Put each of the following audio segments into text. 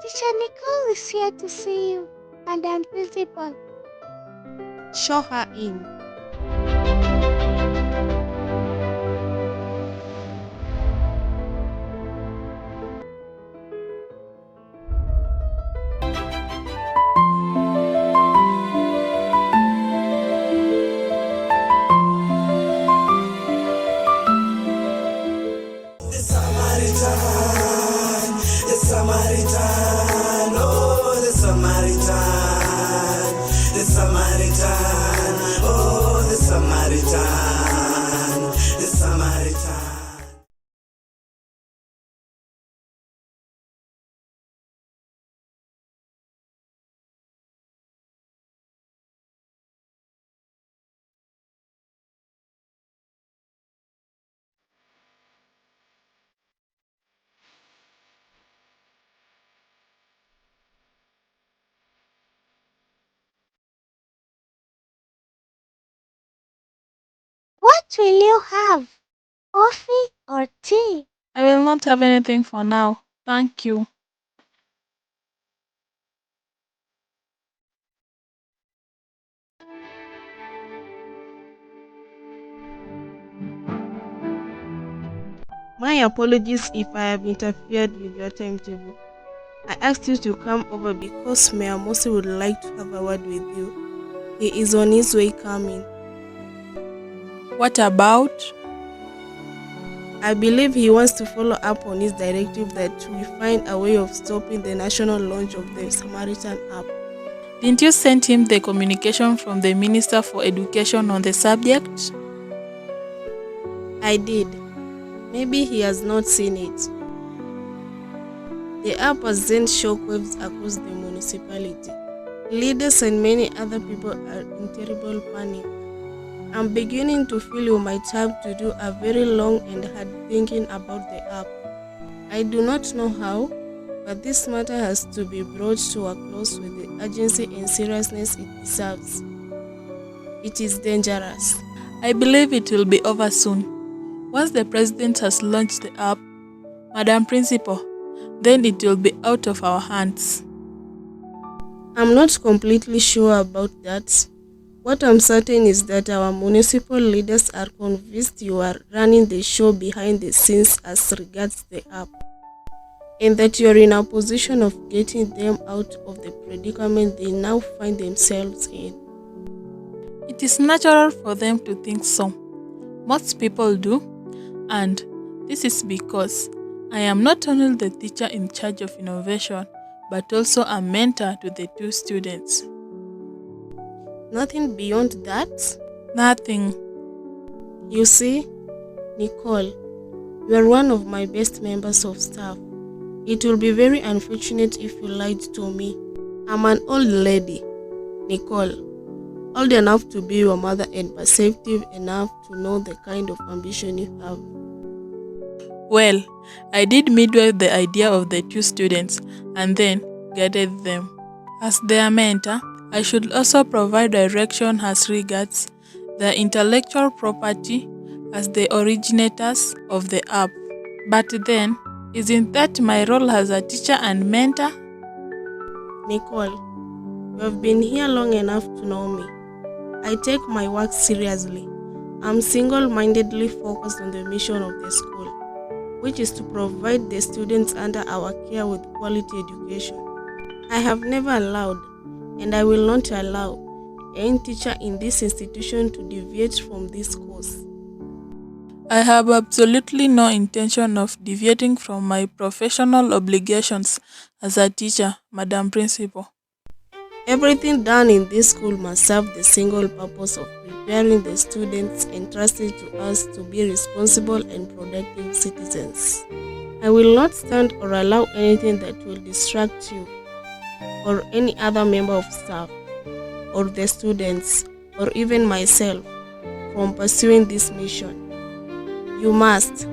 Teacher Nicole is here to see you, Madam Principal. Show her in. The Samaritan, the Samaritan, oh, the Samaritan, the Samaritan, oh, the Samaritan, the Samaritan. What will you have? Coffee or tea? I will not have anything for now. Thank you. My apologies if I have interfered with your timetable. I asked you to come over because Mayor Mosi would like to have a word with you. He is on his way coming. What about? I believe he wants to follow up on his directive that we find a way of stopping the national launch of the Samaritan app. Didn't you send him the communication from the Minister for Education on the subject? I did. Maybe he has not seen it. The app has sent shockwaves across the municipality. Leaders and many other people are in terrible panic. I'm beginning to feel you might have to do a very long and hard thinking about the app. I do not know how, but this matter has to be brought to a close with the urgency and seriousness it deserves. It is dangerous. I believe it will be over soon. Once the President has launched the app, Madam Principal, then it will be out of our hands. I'm not completely sure about that. What I'm certain is that our municipal leaders are convinced you are running the show behind the scenes as regards the app, and that you're in a position of getting them out of the predicament they now find themselves in. It is natural for them to think so. Most people do, and this is because I am not only the teacher in charge of innovation, but also a mentor to the two students. Nothing beyond that? Nothing. You see, Nicole, you are one of my best members of staff. It will be very unfortunate if you lied to me. I'm an old lady, Nicole, old enough to be your mother and perceptive enough to know the kind of ambition you have. Well, I did midway the idea of the two students and then guided them. As their mentor, I should also provide direction as regards their intellectual property as the originators of the app. But then, isn't that my role as a teacher and mentor? Nicole, you have been here long enough to know me. I take my work seriously. I'm single-mindedly focused on the mission of the school, which is to provide the students under our care with quality education. I have never allowed, and I will not allow, any teacher in this institution to deviate from this course. I have absolutely no intention of deviating from my professional obligations as a teacher, Madam Principal. Everything done in this school must serve the single purpose of preparing the students entrusted to us to be responsible and productive citizens. I will not stand or allow anything that will distract you or any other member of staff or the students or even myself from pursuing this mission. You must,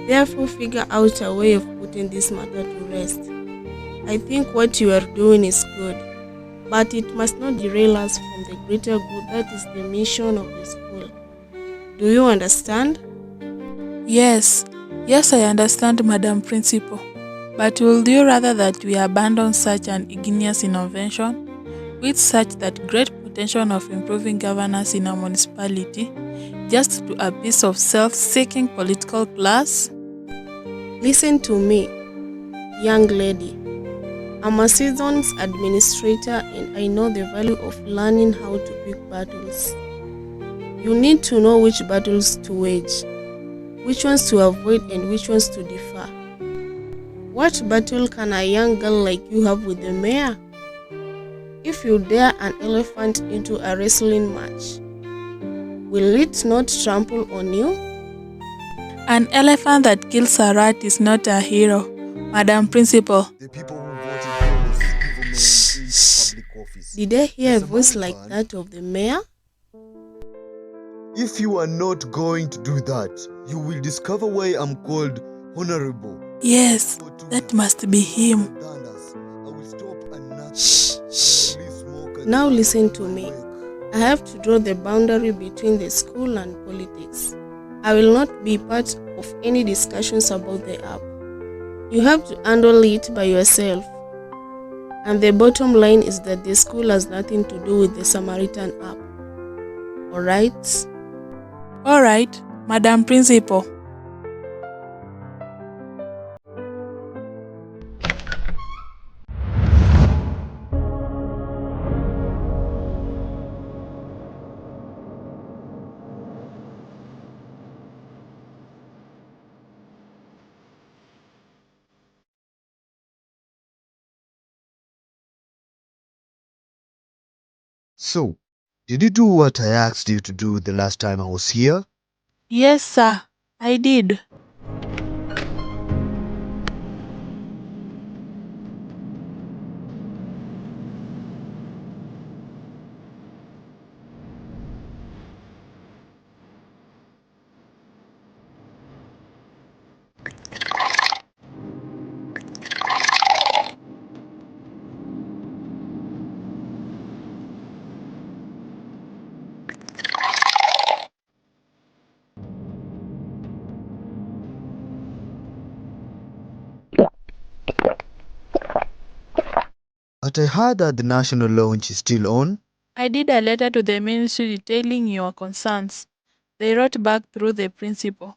therefore, figure out a way of putting this matter to rest. I think what you are doing is good, but it must not derail us from the greater good that is the mission of the school. Do you understand? Yes, I understand, Madam Principal. But would you rather that we abandon such an ingenious innovation, with such that great potential of improving governance in a municipality, just to a piece of self-seeking political class? Listen to me, young lady. I'm a seasoned administrator and I know the value of learning how to pick battles. You need to know which battles to wage, which ones to avoid and which ones to defer. What battle can a young girl like you have with the mayor? If you dare an elephant into a wrestling match, will it not trample on you? An elephant that kills a rat is not a hero, Madam Principal. The people who voted those evil men Shh. into public office. Did I hear a The voice like Samaritan. that of the mayor? If you are not going to do that, you will discover why I'm called honorable. Yes, that must be him. I will stop and nothing. Shh, shh. Only smoke and Now fire listen on to my me. wake. I have to draw the boundary between the school and politics. I will not be part of any discussions about the app. You have to handle it by yourself. And the bottom line is that the school has nothing to do with the Samaritan app. Alright? Alright, Madam Principal. So, did you do what I asked you to do the last time I was here? Yes, sir, I did. But I heard that the national launch is still on. I did a letter to the ministry detailing your concerns. They wrote back through the principal.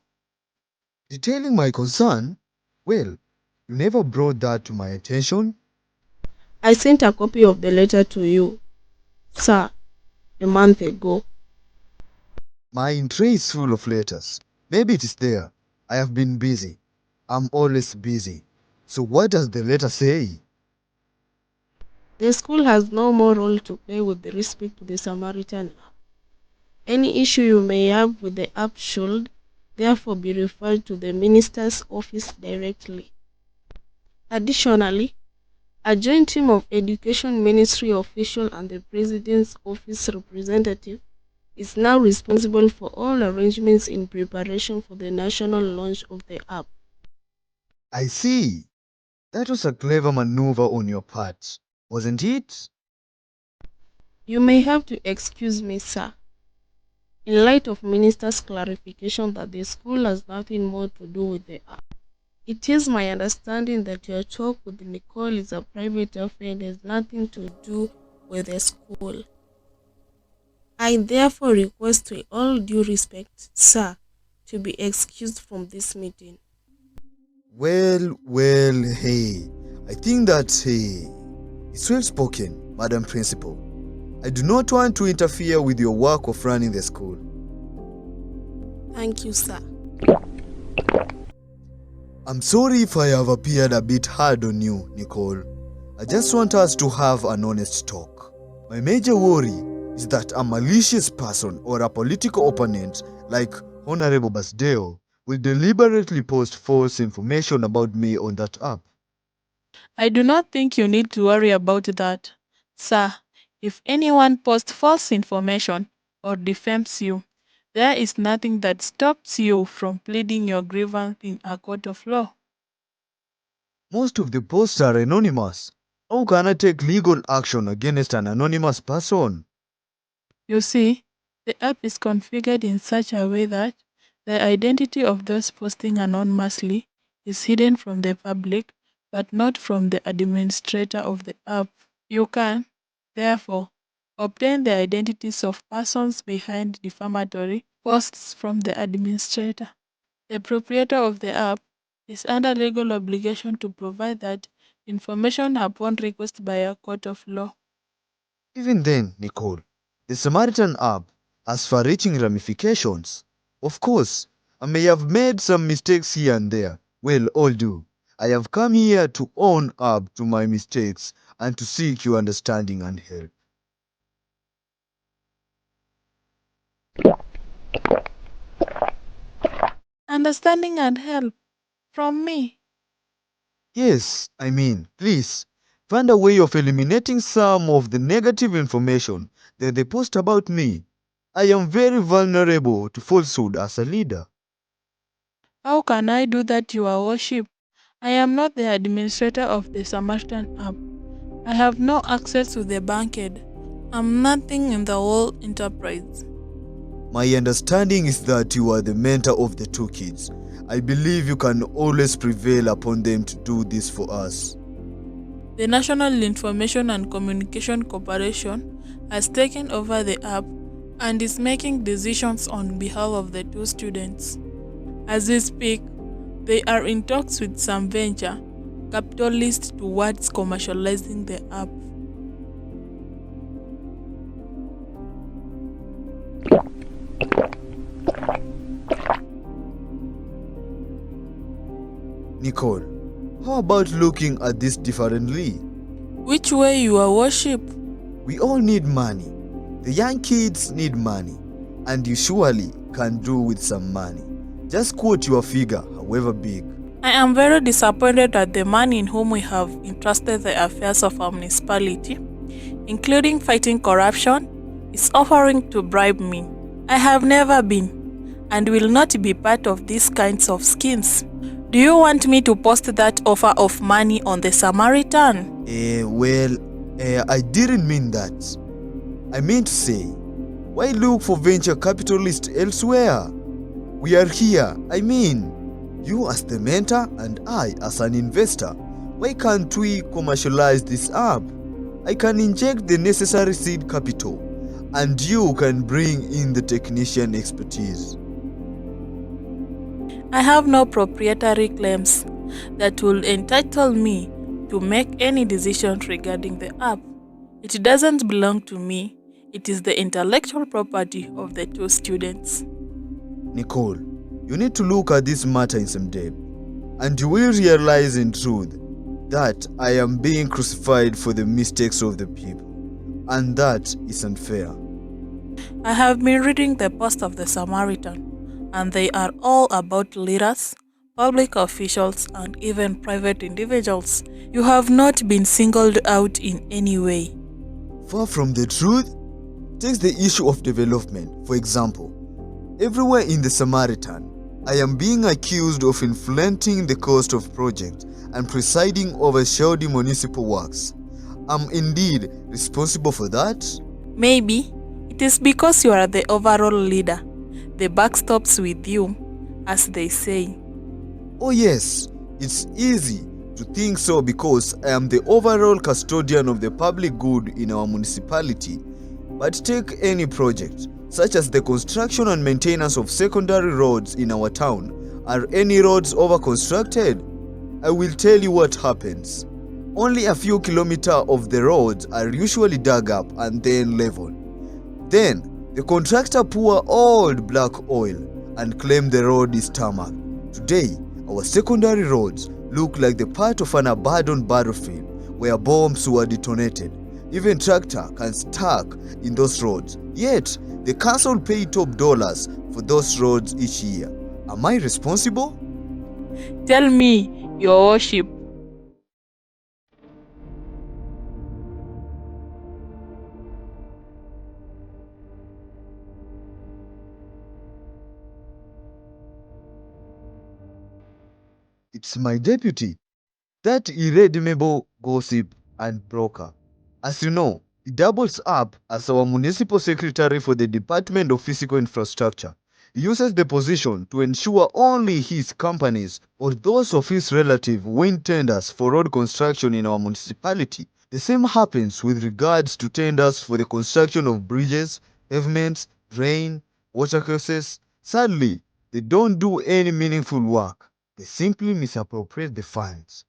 Detailing my concern? Well, you never brought that to my attention. I sent a copy of the letter to you, sir, a month ago. My tray is full of letters. Maybe it is there. I have been busy. I'm always busy. So what does the letter say? The school has no more role to play with respect to the Samaritan app. Any issue you may have with the app should therefore be referred to the minister's office directly. Additionally, a joint team of Education Ministry officials and the President's Office representative is now responsible for all arrangements in preparation for the national launch of the app. I see. That was a clever maneuver on your part, wasn't it? You may have to excuse me, sir. In light of Minister's clarification that the school has nothing more to do with the app, it is my understanding that your talk with Nicole is a private affair and has nothing to do with the school. I therefore request with all due respect, sir, to be excused from this meeting. Well, hey. I think that, hey, it's well spoken, Madam Principal. I do not want to interfere with your work of running the school. Thank you, sir. I'm sorry if I have appeared a bit hard on you, Nicole. I just want us to have an honest talk. My major worry is that a malicious person or a political opponent like Honorable Basdeo will deliberately post false information about me on that app. I do not think you need to worry about that. Sir, if anyone posts false information or defames you, there is nothing that stops you from pleading your grievance in a court of law. Most of the posts are anonymous. How can I take legal action against an anonymous person? You see, the app is configured in such a way that the identity of those posting anonymously is hidden from the public but not from the administrator of the app. You can, therefore, obtain the identities of persons behind defamatory posts from the administrator. The proprietor of the app is under legal obligation to provide that information upon request by a court of law. Even then, Nicole, the Samaritan app has far reaching ramifications. Of course, I may have made some mistakes here and there. Well, all do. I have come here to own up to my mistakes and to seek your understanding and help. Understanding and help from me. Yes, I mean, please, find a way of eliminating some of the negative information that they post about me. I am very vulnerable to falsehood as a leader. How can I do that, Your Worship? I am not the administrator of the Samaritan app. I have no access to the bankend. I'm nothing in the whole enterprise. My understanding is that you are the mentor of the two kids. I believe you can always prevail upon them to do this for us. The National Information and Communication Corporation has taken over the app and is making decisions on behalf of the two students. As we speak, they are in talks with some venture capitalists towards commercializing the app. Nicole, how about looking at this differently? Which way, Your Worship? We all need money. The young kids need money, and you surely can do with some money. Just quote your figure, however big. I am very disappointed at the man in whom we have entrusted the affairs of our municipality, including fighting corruption, is offering to bribe me. I have never been and will not be part of these kinds of schemes. Do you want me to post that offer of money on the Samaritan? I didn't mean that. I meant to say, why look for venture capitalists elsewhere? We are here, I mean, you as the mentor and I as an investor. Why can't we commercialize this app? I can inject the necessary seed capital, and you can bring in the technician expertise. I have no proprietary claims that will entitle me to make any decision regarding the app. It doesn't belong to me. It is the intellectual property of the two students. Nicole, you need to look at this matter in some depth, and you will realize in truth that I am being crucified for the mistakes of the people, and that is unfair. I have been reading the post of the Samaritan, and they are all about leaders, public officials, and even private individuals. You have not been singled out in any way. Far from the truth, take the issue of development, for example. Everywhere in the Samaritan, I am being accused of inflating the cost of projects and presiding over shoddy municipal works. I'm indeed responsible for that? Maybe it is because you are the overall leader. The buck stops with you, as they say. Oh yes, it's easy to think so because I am the overall custodian of the public good in our municipality. But take any project, such as the construction and maintenance of secondary roads in our town. Are any roads over-constructed? I will tell you what happens. Only a few kilometers of the roads are usually dug up and then leveled. Then, the contractor pour old black oil and claim the road is tarmac. Today, our secondary roads look like the part of an abandoned battlefield where bombs were detonated. Even tractor can stuck in those roads. Yet, the council pay top dollars for those roads each year. Am I responsible? Tell me, Your Worship. It's my deputy, that irredeemable gossip and broker. As you know, he doubles up as our municipal secretary for the Department of Physical Infrastructure. He uses the position to ensure only his companies or those of his relative win tenders for road construction in our municipality. The same happens with regards to tenders for the construction of bridges, pavements, drain, watercourses. Sadly, they don't do any meaningful work. They simply misappropriate the funds.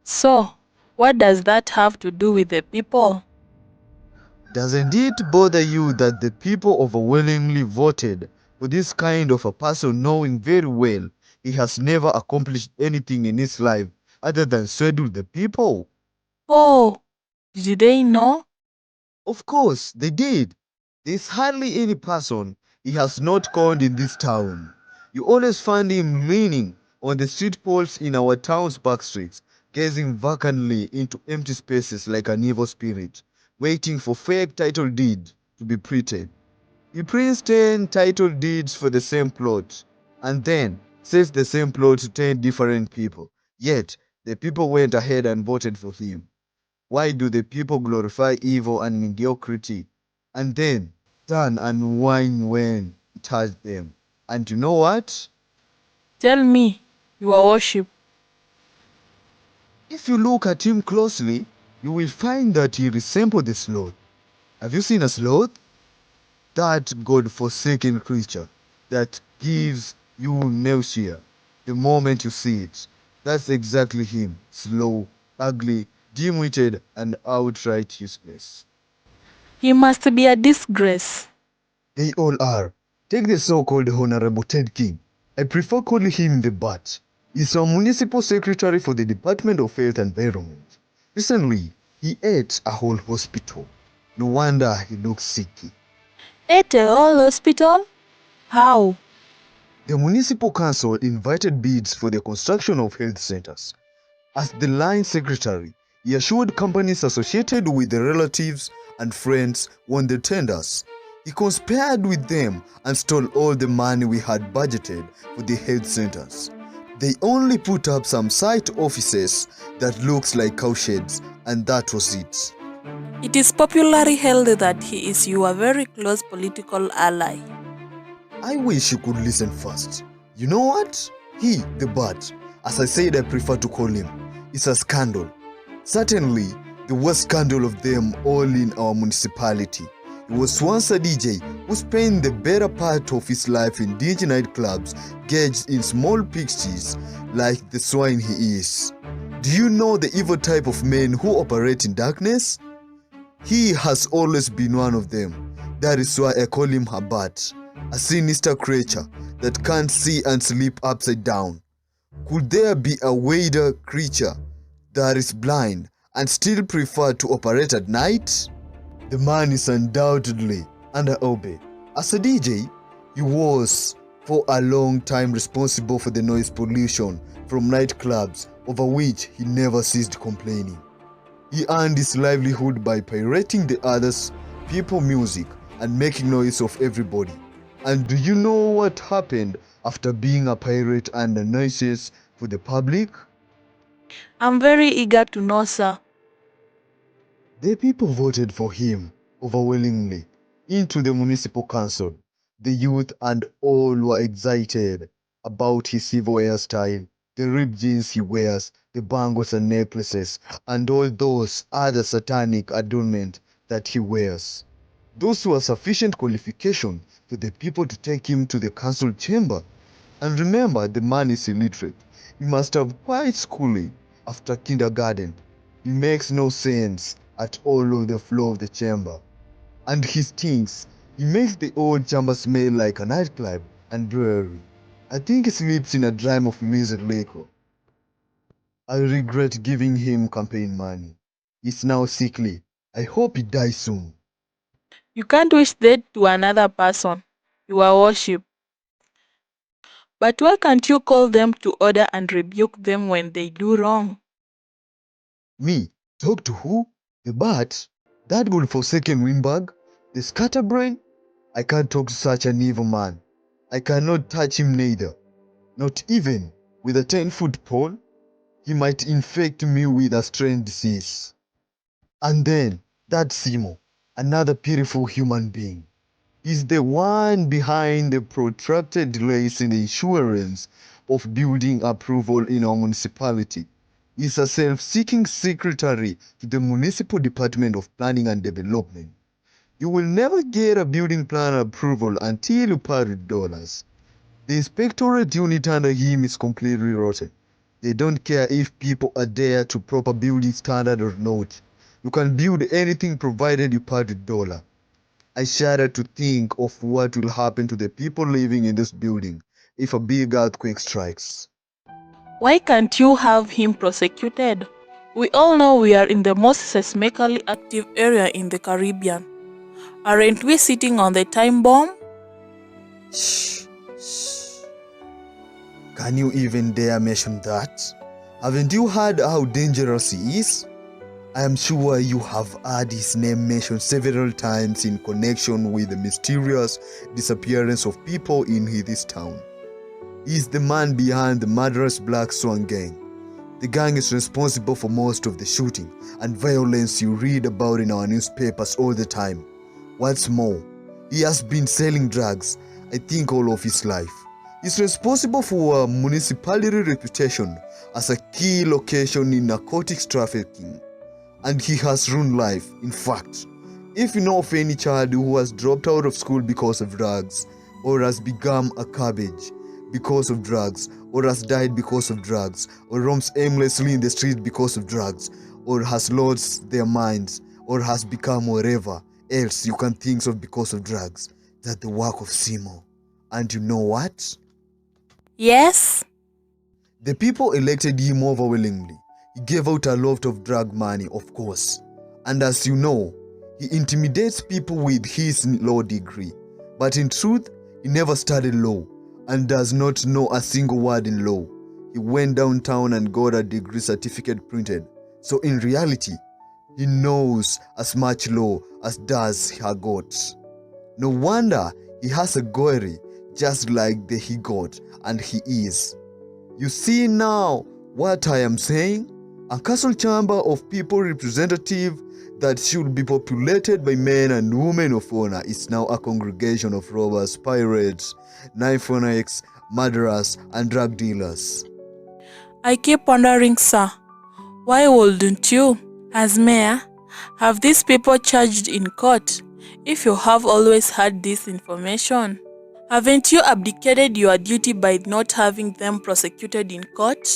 So, what does that have to do with the people? Doesn't it bother you that the people overwhelmingly voted for this kind of a person knowing very well he has never accomplished anything in his life other than swindle the people? Oh, did they know? Of course, they did. There's hardly any person he has not conned in this town. You always find him leaning on the street poles in our town's back streets, gazing vacantly into empty spaces like an evil spirit, waiting for fake title deed to be printed. He prints 10 title deeds for the same plot, and then sells the same plot to 10 different people. Yet, the people went ahead and voted for him. Why do the people glorify evil and mediocrity and then turn and whine when it touch them? And you know what? Tell me, your worship. If you look at him closely, you will find that he resembles the sloth. Have you seen a sloth? That God-forsaken creature that gives you nausea the moment you see it. That's exactly him. Slow, ugly, dim-witted, and outright useless. He must be a disgrace. They all are. Take the so-called Honorable Ted King. I prefer calling him the Bat. He's a municipal secretary for the Department of Health and Environment. Recently, he ate a whole hospital. No wonder he looks sicky. At a whole hospital? How? The municipal council invited bids for the construction of health centers. As the line secretary, he assured companies associated with the relatives and friends won the tenders. He conspired with them and stole all the money we had budgeted for the health centers. They only put up some site offices that looks like cowsheds, and that was it. It is popularly held that he is your very close political ally. I wish you could listen first. You know what? He, the bat, as I said I prefer to call him, is a scandal. Certainly, the worst scandal of them all in our municipality. He was once a DJ who spent the better part of his life in dingy nightclubs gauged in small pixies like the swine he is. Do you know the evil type of men who operate in darkness? He has always been one of them. That is why I call him a bat, a sinister creature that can't see and sleep upside down. Could there be a weirder creature that is blind and still prefer to operate at night? The man is undoubtedly under Obe. As a DJ, he was for a long time responsible for the noise pollution from nightclubs over which he never ceased complaining. He earned his livelihood by pirating the others' people music and making noise of everybody. And do you know what happened after being a pirate and the noises for the public? I'm very eager to know, sir. The people voted for him overwhelmingly into the municipal council. The youth and all were excited about his evil hairstyle, the ripped jeans he wears, the bangles and necklaces, and all those other satanic adornment that he wears. Those were sufficient qualification for the people to take him to the council chamber. And remember, the man is illiterate. He must have quite schooling after kindergarten. He makes no sense at all on the floor of the chamber. And he stinks. He makes the old chamber smell like a nightclub and brewery. I think he sleeps in a dram of music liquor. I regret giving him campaign money. He's now sickly. I hope he dies soon. You can't wish that to another person, your worship. But why can't you call them to order and rebuke them when they do wrong? Me? Talk to who? The bat? That God-forsaken windbag? The scatterbrain? I can't talk to such an evil man. I cannot touch him neither. Not even with a 10-foot pole. He might infect me with a strange disease. And then, that Simo, another beautiful human being. He's the one behind the protracted delays in the issuance of building approval in our municipality. He's a self-seeking secretary to the Municipal Department of Planning and Development. You will never get a building plan approval until you pay dollars. The inspectorate unit under him is completely rotten. They don't care if people adhere to proper building standard or not. You can build anything provided you pay the dollar. I shudder to think of what will happen to the people living in this building if a big earthquake strikes. Why can't you have him prosecuted? We all know we are in the most seismically active area in the Caribbean. Aren't we sitting on the time bomb? Shh, shh. Can you even dare mention that? Haven't you heard how dangerous he is? I am sure you have heard his name mentioned several times in connection with the mysterious disappearance of people in this town. He is the man behind the murderous Black Swan gang. The gang is responsible for most of the shooting and violence you read about in our newspapers all the time. What's more, he has been selling drugs, I think, all of his life. He's responsible for our municipality reputation as a key location in narcotics trafficking. And he has ruined life. In fact, if you know of any child who has dropped out of school because of drugs, or has become a cabbage because of drugs, or has died because of drugs, or roams aimlessly in the streets because of drugs, or has lost their minds, or has become whatever else you can think of because of drugs, that's the work of Simo. And you know what? Yes? The people elected him overwhelmingly. He gave out a lot of drug money, of course. And as you know, he intimidates people with his law degree. But in truth, he never studied law and does not know a single word in law. He went downtown and got a degree certificate printed. So in reality, he knows as much law as does Hagot. No wonder he has a gory just like the he got, and he is. You see now what I am saying? A castle chamber of people representative that should be populated by men and women of honor is now a congregation of robbers, pirates, knife-phonics, murderers, and drug dealers. I keep wondering, sir, why wouldn't you, as mayor, have these people charged in court if you have always had this information? Haven't you abdicated your duty by not having them prosecuted in court?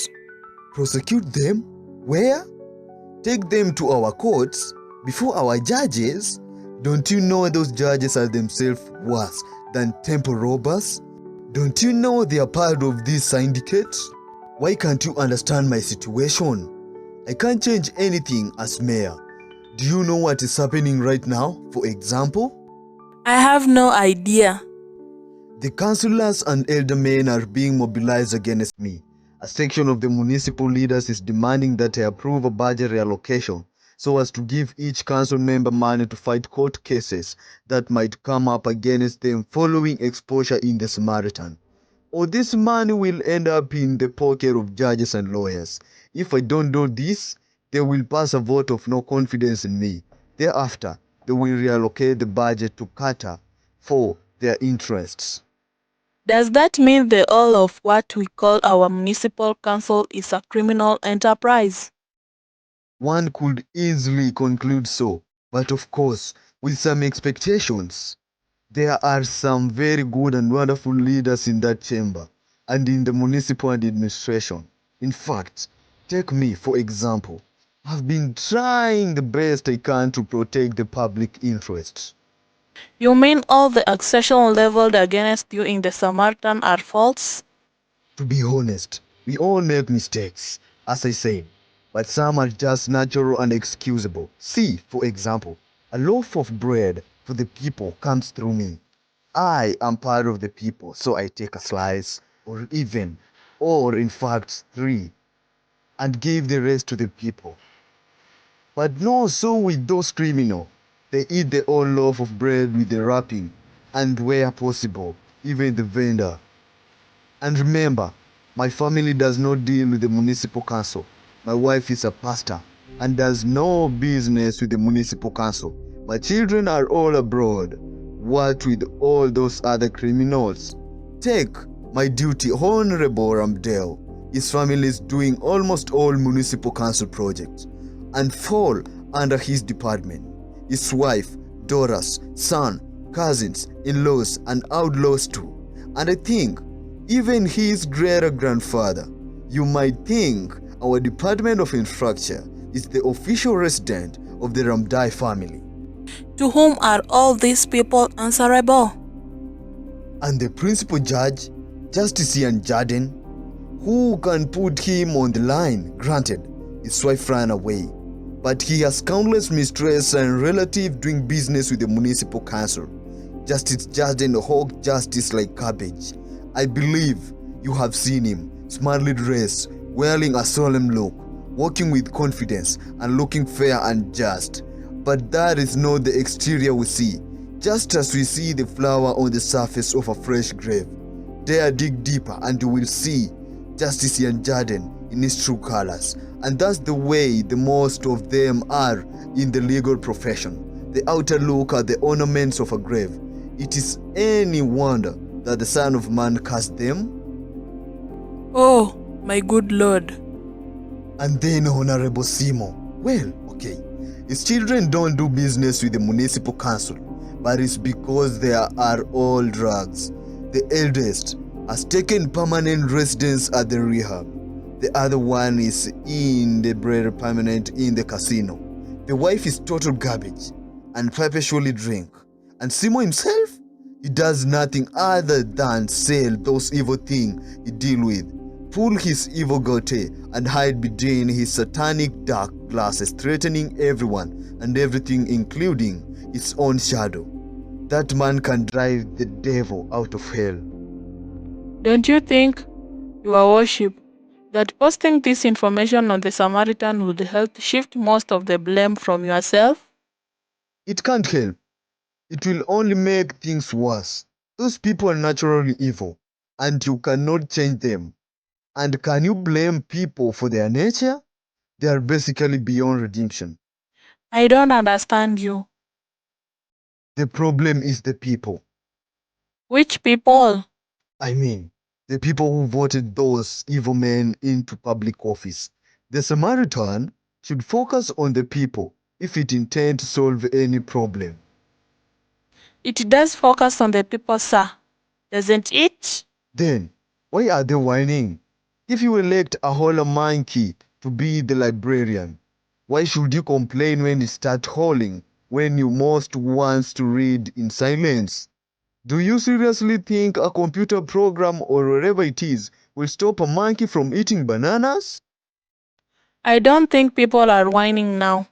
Prosecute them? Where? Take them to our courts before our judges? Don't you know those judges are themselves worse than temple robbers? Don't you know they are part of this syndicate? Why can't you understand my situation? I can't change anything as mayor. Do you know what is happening right now, for example? I have no idea. The councillors and eldermen are being mobilized against me. A section of the municipal leaders is demanding that I approve a budget reallocation so as to give each council member money to fight court cases that might come up against them following exposure in the Samaritan. Or this money will end up in the pocket of judges and lawyers. If I don't do this, they will pass a vote of no confidence in me. Thereafter, they will reallocate the budget to cater for their interests. Does that mean the whole of what we call our municipal council is a criminal enterprise? One could easily conclude so, but of course, with some expectations. There are some very good and wonderful leaders in that chamber and in the municipal administration. In fact, take me for example. I've been trying the best I can to protect the public interest. You mean all the accusations leveled against you in the Samaritan are false? To be honest, we all make mistakes, as I say, but some are just natural and excusable. See, for example, a loaf of bread for the people comes through me. I am part of the people, so I take a slice, or in fact, three, and give the rest to the people. But no, so with those criminals. They eat the whole loaf of bread with the wrapping, and where possible, even the vendor. And remember, my family does not deal with the municipal council. My wife is a pastor and does no business with the municipal council. My children are all abroad. What with all those other criminals? Take my duty, Honorable Ramdale. His family is doing almost all municipal council projects and fall under his department. His wife, daughters, son, cousins, in-laws, and outlaws too. And I think even his great-grandfather. You might think our Department of Infrastructure is the official resident of the Ramdai family. To whom are all these people answerable? And the principal judge, Justice Ted Jaden, who can put him on the line? Granted, his wife ran away, but he has countless mistresses and relatives doing business with the municipal council. Justice Jaden hog justice like cabbage. I believe you have seen him, smartly dressed, wearing a solemn look, walking with confidence and looking fair and just. But that is not the exterior we see, just as we see the flower on the surface of a fresh grave. Dare dig deeper and you will see Justice Ted Jaden in his true colors. And that's the way the most of them are in the legal profession. The outer look are the ornaments of a grave. It is any wonder that the Son of Man cast them? Oh, my good Lord. And then Honorable Simo. Well, okay. His children don't do business with the municipal council, but it's because they are all drugs. The eldest has taken permanent residence at the rehab. The other one is in the permanent in the casino. The wife is total garbage and perpetually drink. And Simo himself? He does nothing other than sell those evil things he deal with, pull his evil goatee and hide between his satanic dark glasses, threatening everyone and everything, including his own shadow. That man can drive the devil out of hell. Don't you think, Your Worship, that posting this information on the Samaritan would help shift most of the blame from yourself? It can't help. It will only make things worse. Those people are naturally evil, and you cannot change them. And can you blame people for their nature? They are basically beyond redemption. I don't understand you. The problem is the people. Which people? I mean, the people who voted those evil men into public office. The Samaritan should focus on the people if it intends to solve any problem. It does focus on the people, sir, doesn't it? Then, why are they whining? If you elect a whole monkey to be the librarian, why should you complain when you start howling when you most wants to read in silence? Do you seriously think a computer program or whatever it is will stop a monkey from eating bananas? I don't think people are whining now.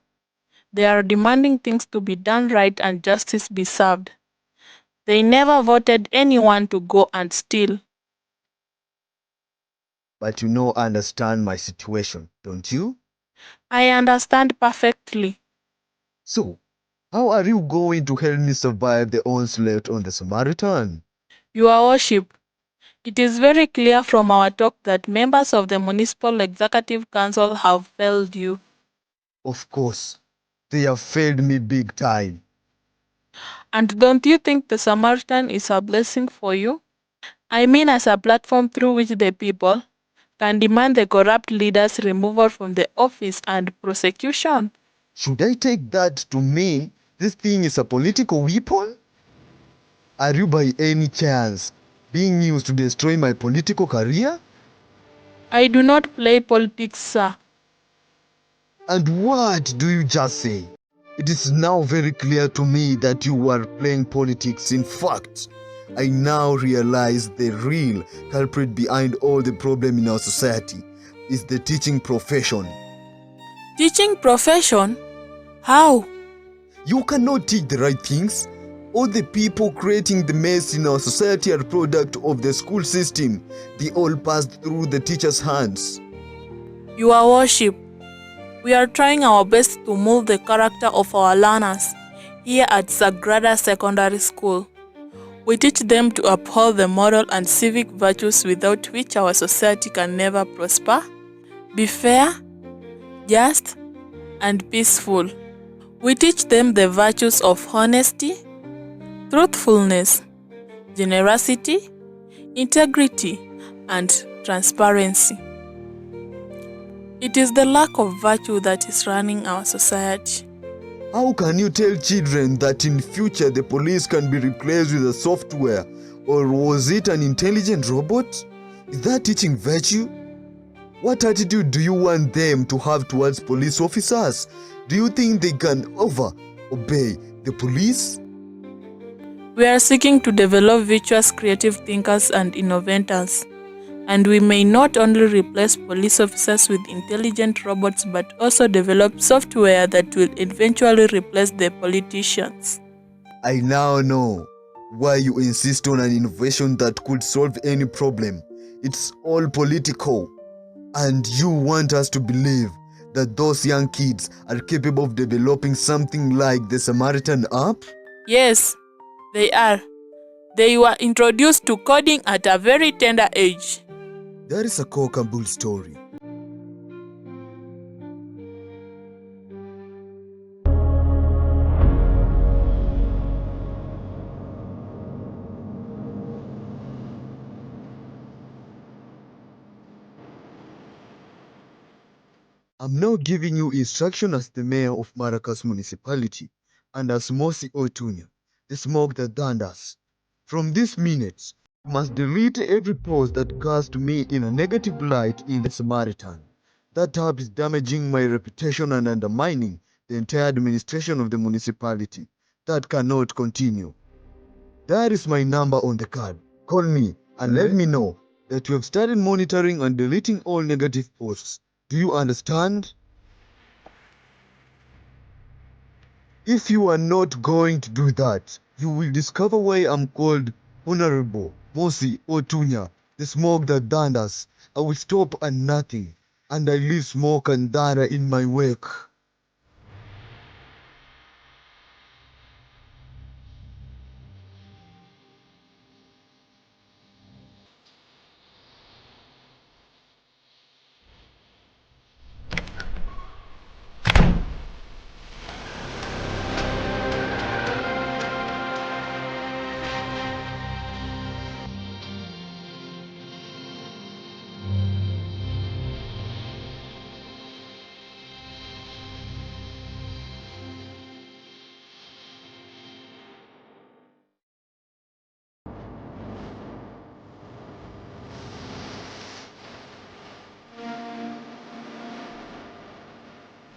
They are demanding things to be done right and justice be served. They never voted anyone to go and steal. But you know, understand my situation, don't you? I understand perfectly. So, how are you going to help me survive the onslaught on the Samaritan? Your Worship, it is very clear from our talk that members of the Municipal Executive Council have failed you. Of course, they have failed me big time. And don't you think the Samaritan is a blessing for you? I mean, as a platform through which the people can demand the corrupt leaders' removal from the office and prosecution. Should I take that to mean this thing is a political weapon? Are you by any chance being used to destroy my political career? I do not play politics, sir. And what do you just say? It is now very clear to me that you are playing politics. In fact, I now realize the real culprit behind all the problem in our society is the teaching profession. Teaching profession? How? You cannot teach the right things. All the people creating the mess in our society are product of the school system. They all passed through the teacher's hands. Your Worship, we are trying our best to mold the character of our learners here at Sagrada Secondary School. We teach them to uphold the moral and civic virtues without which our society can never prosper, be fair, just, and peaceful. We teach them the virtues of honesty, truthfulness, generosity, integrity, and transparency. It is the lack of virtue that is running our society. How can you tell children that in future the police can be replaced with a software, or was it an intelligent robot? Is that teaching virtue? What attitude do you want them to have towards police officers? Do you think they can obey the police? We are seeking to develop virtuous creative thinkers and innovators, and we may not only replace police officers with intelligent robots but also develop software that will eventually replace the politicians. I now know why you insist on an innovation that could solve any problem. It's all political. And you want us to believe that those young kids are capable of developing something like the Samaritan app? Yes, they are. They were introduced to coding at a very tender age. That is a cock and bull story. I'm now giving you instruction as the mayor of Maracas municipality and as Mosi Otunya, the smoke that thunders. From this minute, you must delete every post that cast me in a negative light in the Samaritan. That tab is damaging my reputation and undermining the entire administration of the municipality. That cannot continue. That is my number on the card. Call me and let me know that you have started monitoring and deleting all negative posts. Do you understand? If you are not going to do that, you will discover why I'm called Honorable Mosi Otunya, the smoke that thunders. I will stop at nothing, and I leave smoke and thunder in my wake.